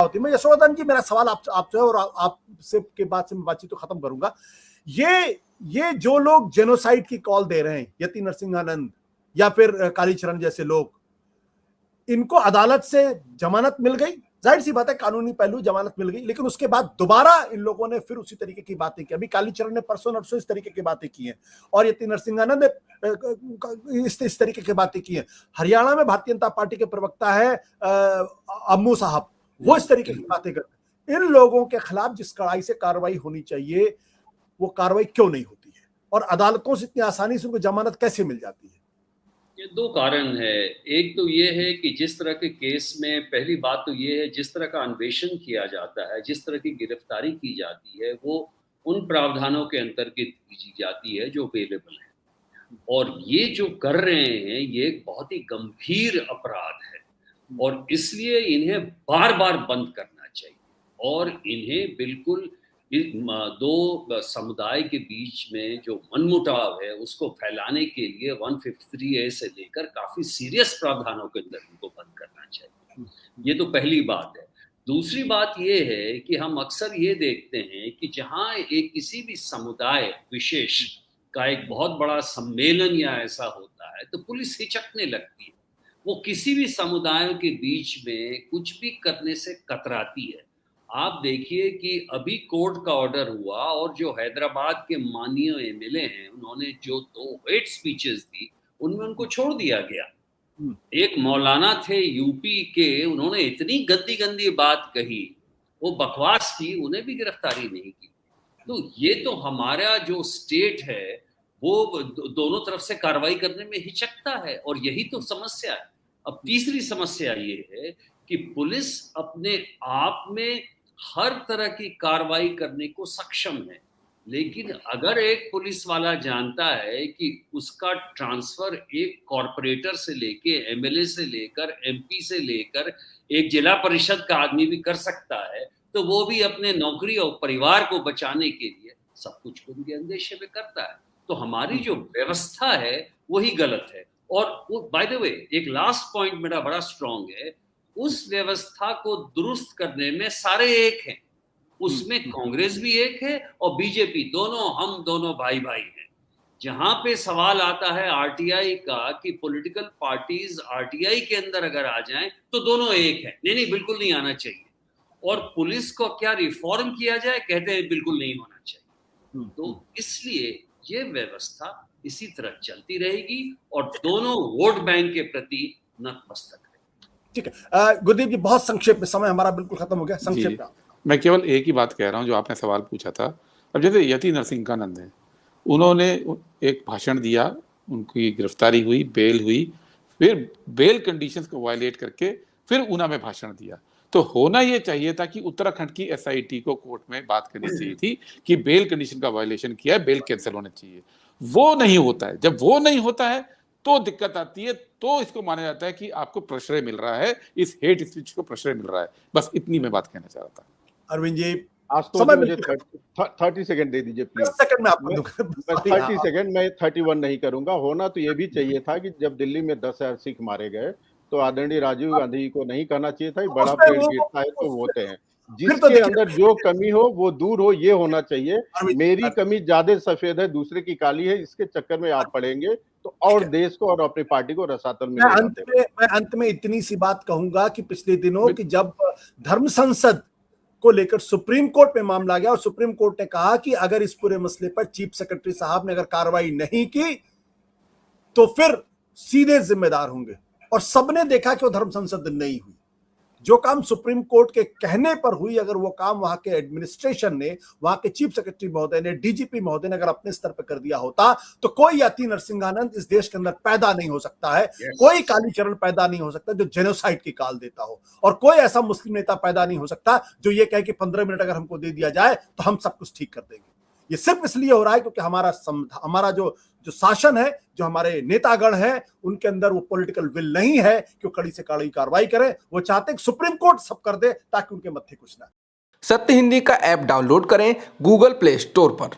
होती है। मैं यशोवर्धन जी, मेरा सवाल आपसे और आपसे के बाद से मैं बातचीत तो खत्म करूंगा। ये जो लोग जेनोसाइड की कॉल दे रहे हैं, यति नरसिंहानंद या फिर कालीचरण जैसे लोग, इनको अदालत से जमानत मिल गई, जाहिर सी बात है कानूनी पहलू, जमानत मिल गई, लेकिन उसके बाद दोबारा इन लोगों ने फिर उसी तरीके की बातें की। अभी कालीचरण ने परसों नरसों इस तरीके की बातें की हैं और यति नरसिंहानंद ने इस तरीके की बातें की हैं। हरियाणा में भारतीय जनता पार्टी के प्रवक्ता है अम्मू साहब, वो इस तरीके की बातें करते हैं। इन लोगों के खिलाफ जिस कड़ाई से कार्रवाई होनी चाहिए वो कार्रवाई क्यों नहीं होती है, और अदालतों से इतनी आसानी से उनको जमानत कैसे मिल जाती है? ये दो कारण है। एक तो ये है कि जिस तरह के केस में, पहली बात तो ये है, जिस तरह का अन्वेषण किया जाता है, जिस तरह की गिरफ्तारी की जाती है, वो उन प्रावधानों के अंतर्गत की जाती है जो अवेलेबल है। और ये जो कर रहे हैं ये एक बहुत ही गंभीर अपराध है और इसलिए इन्हें बार बार बंद करना चाहिए और इन्हें बिल्कुल दो समुदाय के बीच में जो मनमुटाव है उसको फैलाने के लिए 153A से लेकर काफी सीरियस प्रावधानों के अंदर इनको बंद करना चाहिए। ये तो पहली बात है। दूसरी बात ये है कि हम अक्सर ये देखते हैं कि जहाँ एक किसी भी समुदाय विशेष का एक बहुत बड़ा सम्मेलन या ऐसा होता है तो पुलिस हिचकने लगती है, वो किसी भी समुदायों के बीच में कुछ भी करने से कतराती है। आप देखिए कि अभी कोर्ट का ऑर्डर हुआ और जो हैदराबाद के माननीय एमएलए हैं उन्होंने जो 2 हेट स्पीचेस दी उनमें उनको छोड़ दिया गया। एक मौलाना थे यूपी के, उन्होंने इतनी गंदी गंदी बात कही, वो बकवास की, उन्हें भी गिरफ्तारी नहीं की। तो ये तो हमारा जो स्टेट है वो दोनों तरफ से कार्रवाई करने में हिचकता है और यही तो समस्या है। अब तीसरी समस्या ये है कि पुलिस अपने आप में हर तरह की कार्रवाई करने को सक्षम है, लेकिन अगर एक पुलिस वाला जानता है कि उसका ट्रांसफर एक कॉर्पोरेटर से लेके एमएलए से लेकर एमपी से लेकर एक जिला परिषद का आदमी भी कर सकता है, तो वो भी अपने नौकरी और परिवार को बचाने के लिए सब कुछ उनके अंदेशे में करता है। तो हमारी जो व्यवस्था है वही गलत है। और वो बाय द वे एक लास्ट पॉइंट मेरा बड़ा स्ट्रांग है, उस व्यवस्था को दुरुस्त करने में सारे एक हैं, उसमें कांग्रेस भी एक है और बीजेपी, दोनों हम दोनों भाई भाई हैं। जहां पे सवाल आता है आरटीआई का कि पॉलिटिकल पार्टीज आरटीआई के अंदर अगर आ जाएं तो दोनों एक है, नहीं नहीं बिल्कुल नहीं आना चाहिए। और पुलिस को क्या रिफॉर्म किया जाए, कहते हैं बिल्कुल नहीं होना चाहिए। तो इसलिए ये व्यवस्था इसी तरह चलती रहेगी और दोनों वोट बैंक के प्रति नतमस्तक रहेगी। ठीक है गुरदीप जी, बहुत संक्षेप में, समय हमारा बिल्कुल खत्म हो गया, संक्षेप में। मैं केवल एक ही बात कह रहा हूं जो आपने सवाल पूछा था। अब जैसे यति नरसिंहानंद है, उन्होंने एक भाषण दिया, उनकी गिरफ्तारी हुई, बेल हुई, फिर बेल कंडीशंस को वायलेट करके फिर ऊना में भाषण दिया। तो होना ये चाहिए था कि उत्तराखंड की एसआईटी को कोर्ट में बात करनी चाहिए थी कि बेल कंडीशन का वायलेशन किया है, बेल कैंसिल होना चाहिए। वो नहीं होता है। जब वो नहीं होता है तो दिक्कत आती है, तो इसको माना जाता है कि आपको प्रश्रय मिल रहा है, इस हेट स्पीच को प्रश्रय मिल रहा है। बस इतनी मैं बात कहना चाह रहा था। अरविंद जी, आज तो मुझे 30 सेकंड दे दीजिए प्लीज। 10 सेकंड में आपको दूंगा। 30 सेकंड, मैं 31 नहीं करूंगा। होना तो ये भी चाहिए था कि जब दिल्ली में 10,000 सिख मारे गए तो आदरणीय राजीव गांधी को नहीं कहना चाहिए था बड़ा पेड़ गिरता है तो होते हैं, जिसके अंदर जो कमी हो वो दूर हो, ये होना चाहिए। मेरी कमी ज्यादा सफेद है, दूसरे की काली है, इसके चक्कर में आप पड़ेंगे तो और देश को और अपनी पार्टी को रसातल में। मैं अंत में इतनी सी बात कहूंगा कि पिछले दिनों की जब धर्म संसद को लेकर सुप्रीम कोर्ट में मामला गया और सुप्रीम कोर्ट ने कहा कि अगर इस पूरे मसले पर चीफ सेक्रेटरी साहब ने अगर कार्रवाई नहीं की तो फिर सीधे जिम्मेदार होंगे, और सबने देखा कि वो धर्म संसद नहीं हुई। जो काम सुप्रीम कोर्ट के कहने पर हुई, अगर वो काम वहां के एडमिनिस्ट्रेशन ने, वहां के चीफ सेक्रेटरी महोदय ने, डीजीपी महोदय ने अगर अपने स्तर पर कर दिया होता तो कोई यति नरसिंहानंद इस देश के अंदर पैदा नहीं हो सकता है। कोई कालीचरण पैदा नहीं हो सकता जो जेनोसाइड की काल देता हो, और कोई ऐसा मुस्लिम नेता पैदा नहीं हो सकता जो ये कहे कि 15 मिनट अगर हमको दे दिया जाए तो हम सब कुछ ठीक कर देंगे। ये सिर्फ इसलिए हो रहा है क्योंकि हमारा जो शासन है, जो हमारे नेतागण हैं, उनके अंदर वो पॉलिटिकल विल नहीं है कि कड़ी से कड़ी कार्रवाई करें। वो चाहते हैं सुप्रीम कोर्ट सब कर दे ताकि उनके मत्थे कुछ ना। सत्य हिंदी का ऐप डाउनलोड करें गूगल प्ले स्टोर पर।